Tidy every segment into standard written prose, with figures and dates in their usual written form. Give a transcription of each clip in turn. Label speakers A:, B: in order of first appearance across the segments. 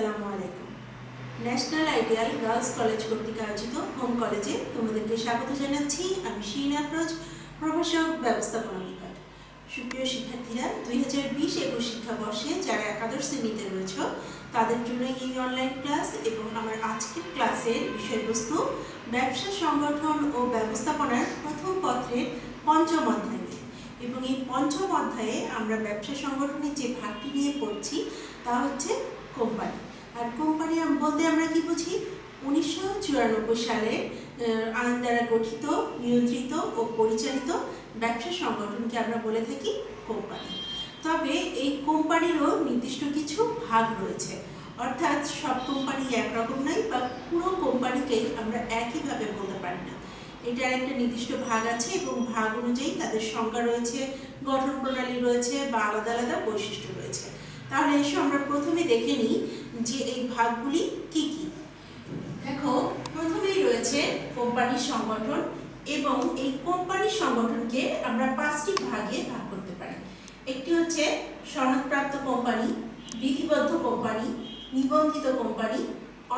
A: আসসালামু আলাইকুম। National ideal girls college কর্তৃক আয়োজিত হোম কলেজে তোমাদেরকে স্বাগত জানাচ্ছি। আমি শিরিন আফরোজ, প্রভাষক, ব্যবস্থাপনা বিভাগ। সুপ্রিয় শিক্ষার্থীরা, 2020-21 শিক্ষাবর্ষে যারা একাদশ শ্রেণীতে রয়েছে তাদের জন্য এই অনলাইন ক্লাস এবং আমার আজকের ক্লাসের বিষয়বস্তু ব্যবসা সংগঠন ও ব্যবস্থাপনার প্রথম পত্রের পঞ্চম অধ্যায়। এবং এই পঞ্চম অধ্যায়ে আমরা ব্যবসা সংগঠনের যে ভাগটি নিয়ে পড়ছি তা হচ্ছে কোম্পানি। আর কোম্পানি বলতে আমরা কি বুঝি? 1994 সালে আইন দ্বারা গঠিত, নিয়ন্ত্রিত ও পরিচালিত ব্যবসা সংগঠনকে আমরা বলে থাকি কোম্পানি। তবে এই কোম্পানিরও নির্দিষ্ট কিছু ভাগ রয়েছে, অর্থাৎ সব কোম্পানি একরকম নয় বা পুরো কোম্পানিকেই আমরা একইভাবে বলতে পারি না। এটার একটা নির্দিষ্ট ভাগ আছে এবং ভাগ অনুযায়ী তাদের সংজ্ঞা রয়েছে, গঠন প্রণালী রয়েছে বা আলাদা আলাদা বৈশিষ্ট্য রয়েছে। তাহলে এসো আমরা প্রথমে দেখে নিই যে এই ভাগগুলি কি কি। দেখো, প্রথমেই রয়েছে কোম্পানির সংগঠন এবং এই কোম্পানির সংগঠনকে আমরা 5টি ভাগে ভাগ করতে পারি। একটি হচ্ছে সনদপ্রাপ্ত কোম্পানি, বিধিবদ্ধ কোম্পানি, নিবন্ধিত কোম্পানি,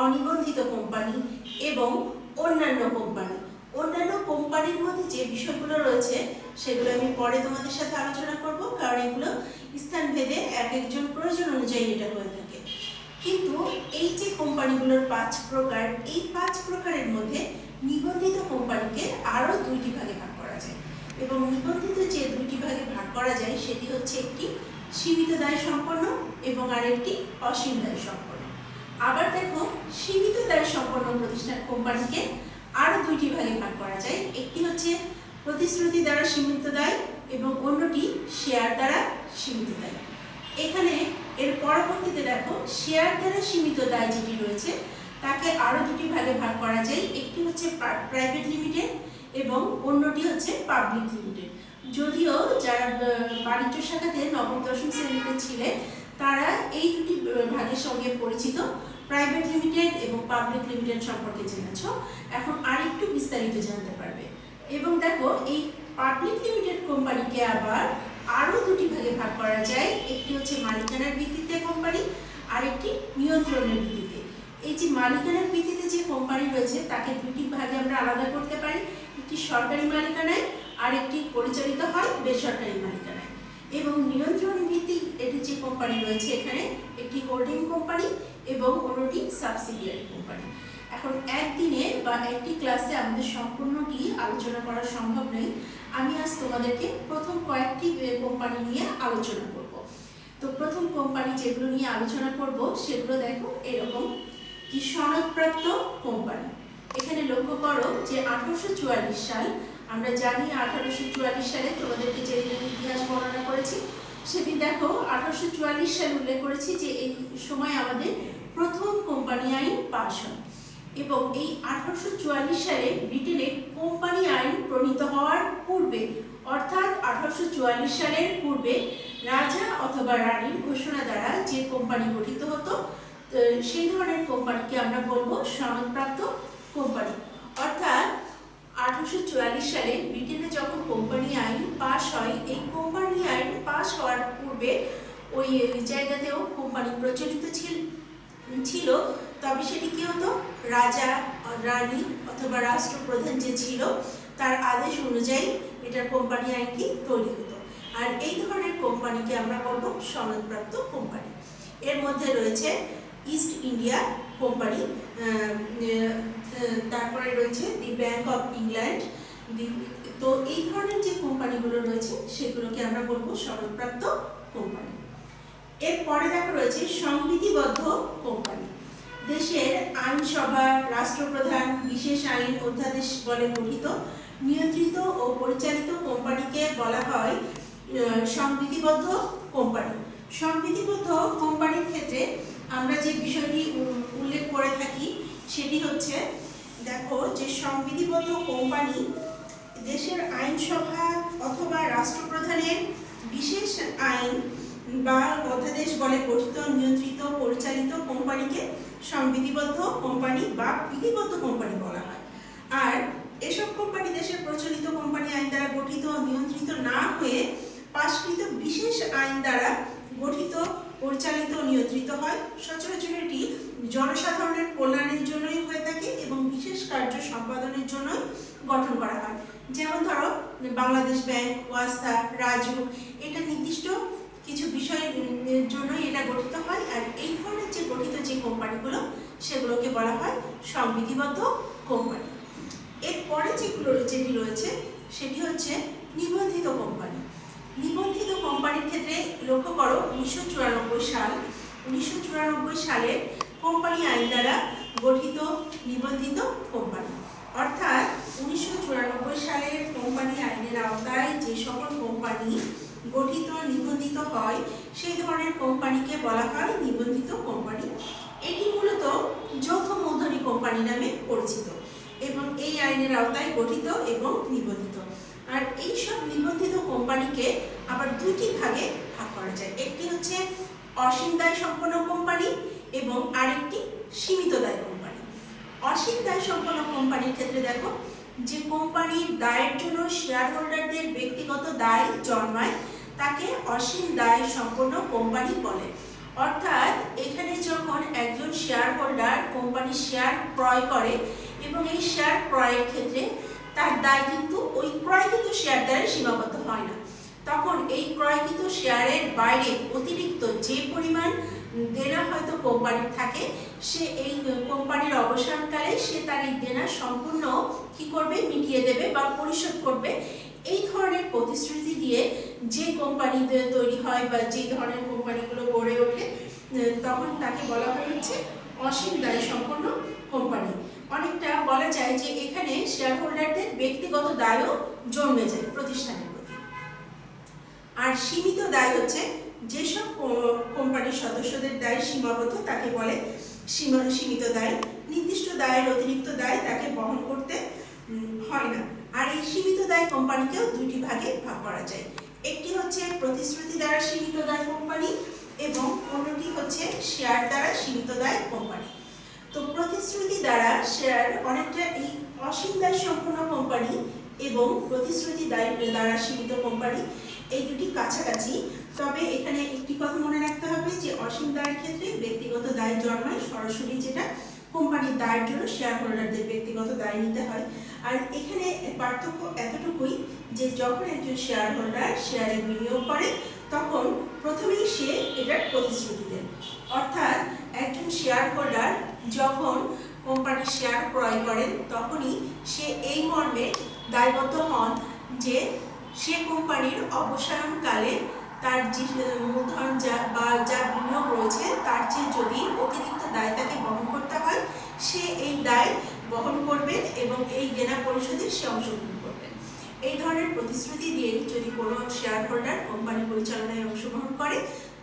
A: অনিবন্ধিত কোম্পানি এবং অন্যান্য কোম্পানি। অন্যান্য কোম্পানির মধ্যে যে বিষয়গুলো রয়েছে সেগুলো আমি পরে তোমাদের সাথে আলোচনা করব, কারণ এগুলো স্থানভেদে এক একজন প্রয়োজন অনুযায়ী এটা হয়ে থাকে। কিন্তু এই যে কোম্পানিগুলোর 5 প্রকার, এই 5 প্রকারের মধ্যে নিবন্ধিত কোম্পানিকে আরও 2টি ভাগে ভাগ করা যায়। এবং নিবন্ধিত যে 2টি ভাগে ভাগ করা যায় সেটি হচ্ছে একটি সীমিত দায় সম্পন্ন এবং আরেকটি অসীম দায় সম্পন্ন। আবার দেখো, সীমিত দায় সম্পন্ন প্রতিষ্ঠান কোম্পানিকে আরও 2টি ভাগে ভাগ করা যায়। একটি হচ্ছে প্রতিশ্রুতি দ্বারা সীমিত দায় এবং অন্যটি শেয়ার দ্বারা সীমিত দায়। এখানে এর পরবর্তীতে দেখো, শেয়ার দ্বারা সীমিত দায় যেটি রয়েছে তাকে আরও 2টি ভাগে ভাগ করা যায়। একটি হচ্ছে প্রাইভেট লিমিটেড এবং অন্যটি হচ্ছে পাবলিক লিমিটেড। যদিও যারা বাণিজ্য শাখাতে নবম দশম শ্রেণীতে ছিলেন তারা এই 2টি ভাগের সঙ্গে পরিচিত, প্রাইভেট লিমিটেড এবং পাবলিক লিমিটেড সম্পর্কে জেনেছ। এখন আরেকটু বিস্তারিত জানতে পারবে। এবং দেখো, এই পাবলিক লিমিটেড কোম্পানিকে আবার আরও 2টি ভাগে ভাগ করা যায়। একটি হচ্ছে মালিকানার ভিত্তিতে কোম্পানি, আরেকটি নিয়ন্ত্রণের ভিত্তিতে। এই যে মালিকানার ভিত্তিতে যে কোম্পানি রয়েছে তাকে 2টি ভাগে আমরা আলাদা করতে পারি। একটি সরকারি মালিকানায় আর একটি পরিচালিত হয় বেসরকারি মালিকানায়। এবং নিয়ন্ত্রণ ভিত্তিক এটি যে কোম্পানি রয়েছে এখানে একটি হোল্ডিং কোম্পানি এবং অন্যটি সাবসিডিয়ারি কোম্পানি। এখন একদিনে বা একটি ক্লাসে আমাদের সম্পূর্ণটি আলোচনা করা সম্ভব নয়। আমি আজ তোমাদেরকে প্রথম কয়েকটি কোম্পানি নিয়ে আলোচনা করব। তো প্রথম কোম্পানি যেগুলো নিয়ে আলোচনা করব সেগুলো দেখো এরকম, কি সনদপ্রাপ্ত কোম্পানি। এখানে লক্ষ্য করো যে 1844 সাল, আমরা জানি 1844 সালে তোমাদেরকে যে ইতিহাস বর্ণনা করেছি সেদিন দেখো 1844 সাল উল্লেখ করেছি যে এই সময় আমাদের প্রথম কোম্পানি আইন পাস হয়। এবং এই 1844 সালে ব্রিটেনে কোম্পানি আইন প্রণীত হওয়ার পূর্বে, অর্থাৎ 1844 সালের পূর্বে রাজা অথবা রানীর ঘোষণা দ্বারা যে কোম্পানি গঠিত হতো সেই ধরনের কোম্পানিকে আমরা বলবো সনদপ্রাপ্ত কোম্পানি। অর্থাৎ 1844 সালে ব্রিটেনে যখন কোম্পানি আইন পাস হয়, এই কোম্পানি আইন পাস হওয়ার পূর্বে ওই জায়গাতেও কোম্পানি প্রচলিত ছিল। তবে সেটি কি হতো? রাজা, রানী অথবা রাষ্ট্রপ্রধান যে ছিল তার আদেশ অনুযায়ী এটার কোম্পানি আইনটি তৈরি হতো। আর এই ধরনের কোম্পানিকে আমরা বলবো সনদপ্রাপ্ত কোম্পানি। এর মধ্যে রয়েছে ইস্ট ইন্ডিয়া কোম্পানি, তারপরে রয়েছে দি ব্যাংক অফ ইংল্যান্ড। তো এই ধরনের যে কোম্পানিগুলো রয়েছে সেগুলোকে আমরা বলবো সনদপ্রাপ্ত কোম্পানি। এরপরে দেখো রয়েছে সংবিধিবদ্ধ কোম্পানি। দেশের আইনসভা, রাষ্ট্রপ্রধান বিশেষ আইন অধ্যাদেশ বলে গঠিত, নিয়ন্ত্রিত ও পরিচালিত কোম্পানিকে বলা হয় সংবিধিবদ্ধ কোম্পানি। সংবিধিবদ্ধ কোম্পানির ক্ষেত্রে আমরা যে বিষয়টি উল্লেখ করে থাকি সেটি হচ্ছে, দেখো, যে সংবিধিবদ্ধ কোম্পানি দেশের আইনসভা অথবা রাষ্ট্রপ্রধানের বিশেষ আইন বা অধ্যাদেশ বলে গঠিত, নিয়ন্ত্রিত, পরিচালিত কোম্পানিকে সংবিধিবদ্ধ কোম্পানি বা বিধিবদ্ধ কোম্পানি বলা হয়। আর এসব কোম্পানি দেশের প্রচলিত কোম্পানি আইন দ্বারা গঠিত, নিয়ন্ত্রিত না হয়ে পাশকৃত বিশেষ আইন দ্বারা গঠিত, পরিচালিত, নিয়ন্ত্রিত হয়। সচরাচর এটি জনসাধারণের কল্যাণের জন্যই হয়ে থাকে এবং বিশেষ কার্য সম্পাদনের জন্যই গঠন করা হয়। যেমন ধরো বাংলাদেশ ব্যাংক, ওয়াসা, রাজু, এটা নির্দিষ্ট কিছু বিষয়ের জন্যই এটা গঠিত হয়। আর এই ধরনের যে গঠিত যে কোম্পানিগুলো সেগুলোকে বলা হয় সংবিধিবদ্ধ কোম্পানি। এরপরে যেটি রয়েছে সেটি হচ্ছে নিবন্ধিত কোম্পানি। নিবন্ধিত কোম্পানির ক্ষেত্রে লক্ষ্য করো 1994 সালের কোম্পানি আইন দ্বারা গঠিত নিবন্ধিত কোম্পানি, অর্থাৎ 1994 সালের কোম্পানি আইনের আওতায় যে সকল কোম্পানি গঠিত নিবন্ধিত হয় সেই ধরনের কোম্পানিকে বলা হয় নিবন্ধিত কোম্পানি। এটি মূলত যৌথ মূলধনী কোম্পানি নামে পরিচিত এবং এই আইনের আওতায় গঠিত এবং নিবন্ধিত। আর এই সব নিবন্ধিত কোম্পানিকে আবার দুটি ভাগে ভাগ করা যায়। একটি হচ্ছে অসীম দায় সম্পন্ন কোম্পানি এবং আরেকটি সীমিত দায় কোম্পানি। অসীম দায় সম্পন্ন কোম্পানির ক্ষেত্রে দেখো, যে কোম্পানির দায়ের জন্য শেয়ার হোল্ডারদের ব্যক্তিগত দায় জন্মায় তাকে অসীম দায় সম্পন্ন কোম্পানি বলে। অর্থাৎ এখানে যখন একজন শেয়ার হোল্ডার কোম্পানির শেয়ার ক্রয় করে এবং এই শেয়ার ক্রয়ের ক্ষেত্রে তার দায় কিন্তু ওই ক্রয়কৃত শেয়ার দ্বারা সীমাবদ্ধ হয় না, তখন এই ক্রয়কৃত শেয়ারের বাইরে অতিরিক্ত যে পরিমাণ দেনা হয়তো কোম্পানির থাকে সে এই কোম্পানির অবসানকালে সে তার এই দেনা সম্পূর্ণ কি করবে, মিটিয়ে দেবে বা পরিশোধ করবে। এই ধরনের প্রতিশ্রুতি দিয়ে যে কোম্পানি তৈরি হয় বা যে ধরনের কোম্পানিগুলো গড়ে ওঠে তখন তাকে বলা হচ্ছে অসীম দায় সম্পন্ন কোম্পানি। অনেকটা বলা যায় যে এখানে শেয়ার হোল্ডারদের ব্যক্তিগত দায়ও জন্মে যায় প্রতিষ্ঠানের প্রতি। আর সীমিত দায় হচ্ছে যেসব কোম্পানির সদস্যদের দায় সীমাবদ্ধ তাকে বলে সীমিত দায়। নির্দিষ্ট দায়ের অতিরিক্ত দায় তাকে বহন করতে হয় না। আর এই সীমিত দায় কোম্পানিকেও দুটি ভাগে ভাগ করা যায়। একটি হচ্ছে প্রতিশ্রুতি দ্বারা সীমিত দায় কোম্পানি এবং অন্যটি হচ্ছে শেয়ার দ্বারা সীমিত দায় কোম্পানি। তো প্রতিশ্রুতি দ্বারা শেয়ার অনেকটা এই অসীম দায় সম্পন্ন কোম্পানি এবং প্রতিশ্রুতি দায় দ্বারা সীমিত কোম্পানি এই দুটি কাছাকাছি। তবে এখানে একটি কথা মনে রাখতে হবে যে অসীম দায়ের ক্ষেত্রে ব্যক্তিগত দায় জন্মায় সরাসরি, যেটা কোম্পানির দায়ের জন্য শেয়ার হোল্ডারদের ব্যক্তিগত দায় নিতে হয়। আর এখানে পার্থক্য এতটুকুই যে যখন একজন শেয়ার হোল্ডার শেয়ারে বিনিয়োগ করে তখন প্রথমেই সে এটার প্রতিশ্রুতি দেন। অর্থাৎ একজন শেয়ার হোল্ডার যখন কোম্পানির শেয়ার ক্রয় করেন তখনই সে এই মর্মে দায়বদ্ধ হন যে সে কোম্পানির অবসায়নকালে তার যে মূলধন যা বিনিয়োগ রয়েছে তার চেয়ে যদি অতিরিক্ত দায় তাকে বহন করতে হয় সে এই দায় বহন করবেন এবং এই দেনা পরিশোধে সে অংশগ্রহণ করবেন। এই ধরনের প্রতিশ্রুতি দিয়ে যদি কোনো শেয়ার হোল্ডার কোম্পানি পরিচালনায় অংশগ্রহণ করে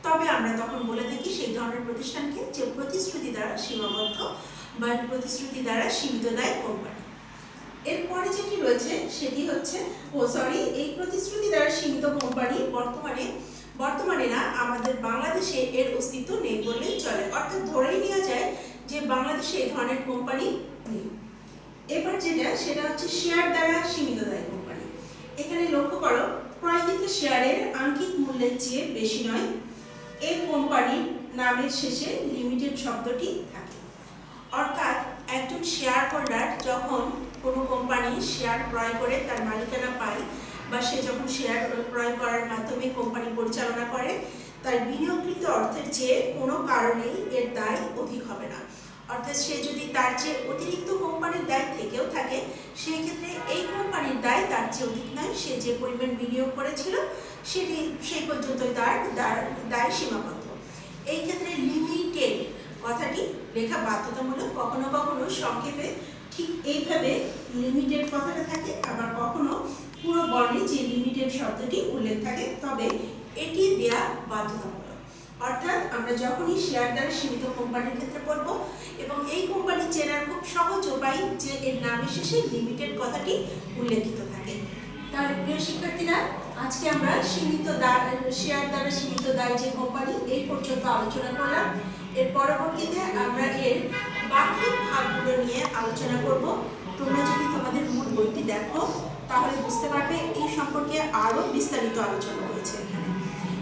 A: তবে আমরা তখন বলে থাকি সেই ধরনের প্রতিষ্ঠানকে যে প্রতিশ্রুতি দ্বারা সীমাবদ্ধ বা প্রতিশ্রুতি দ্বারা সীমিত দায় কোম্পানি। এরপরে যেটি রয়েছে সেটি হচ্ছে এই প্রতিশ্রুতি দ্বারা সীমিত কোম্পানি বর্তমানে না আমাদের বাংলাদেশে এর অস্তিত্ব নেই বললেই চলে। অর্থাৎ ধরেই নেওয়া যায় যে বাংলাদেশে এই ধরনের কোম্পানি নেই। এবার সেটা হচ্ছে শেয়ার দ্বারা সীমিত দায় কোম্পানি। এখানে লক্ষ্য করো, ক্রয়কৃত শেয়ারের আংশিক মূল্যের চেয়ে বেশি নয়, এই কোম্পানির নামের শেষে লিমিটেড শব্দটি থাকে। অর্থাৎ একজন শেয়ার হোল্ডার যখন কোনো কোম্পানির শেয়ার ক্রয় করে তার মালিকানা পায় বা সে যখন শেয়ার ক্রয় করার মাধ্যমে কোম্পানি পরিচালনা করে তার বিনিয়োগকৃত অর্থের চেয়ে কোনো কারণেই এর দায় অধিক হবে না। অর্থাৎ সে যদি তার চেয়ে অতিরিক্ত কোম্পানির দায় থেকেও থাকে সেই ক্ষেত্রে এই কোম্পানির দায় তার চেয়ে অধিক নয়, সে যে পরিমাণ বিনিয়োগ করেছিল সেই পর্যন্তই তার দায় সীমাবদ্ধ। এই ক্ষেত্রে লিমিটেড কথাটি লেখা বাধ্যতামূলক। কখনো কখনো সংক্ষেপে ঠিক এইভাবে লিমিটেড কথাটা থাকে, আবার কখনো পুরো বর্ণে যে লিমিটেড শব্দটি উল্লেখ থাকে, তবে এটি দেয়া বাধ্যতামূলক। অর্থাৎ আমরা যখনই শেয়ার দ্বারা সীমিত কোম্পানির ক্ষেত্রে পড়ব এবং এই কোম্পানি চেনার খুব সহজ উপায় যে এর নামের শেষে লিমিটেড কথাটি উল্লেখিত থাকে। তাহলে প্রিয় শিক্ষার্থীরা, আজকে আমরা শেয়ার দ্বারা সীমিত দায় যে কোম্পানি এই পর্যন্ত আলোচনা করলাম। এর পরবর্তীতে আমরা এর বাকি ভাগগুলো নিয়ে আলোচনা করব। তোমরা যদি তোমাদের মূল বইটি দেখো তাহলে বুঝতে পারবে এই সম্পর্কে আরও বিস্তারিত আলোচনা হয়েছে এখানে,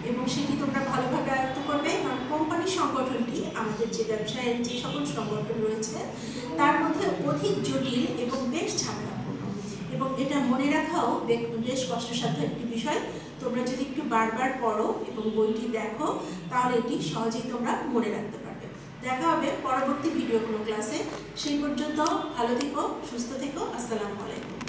A: এবং সেটি তোমরা ভালোভাবে আয়ত্ত করবে। কারণ কোম্পানি সংগঠনটি আমাদের যে ব্যবসায়ের যে সকল সংগঠন রয়েছে তার মধ্যে অধিক জটিল এবং বেশ ঝামেলাপূর্ণ, এবং এটা মনে রাখাও বেশ কষ্টসাধ্য একটি বিষয়। তোমরা যদি একটু বারবার পড়ো এবং বইটি দেখো তাহলে এটি সহজেই তোমরা মনে রাখতে পারবে। দেখা হবে পরবর্তী ভিডিও কোনো ক্লাসে। সেই পর্যন্ত ভালো থেকো, সুস্থ থেকো। আসসালামু আলাইকুম।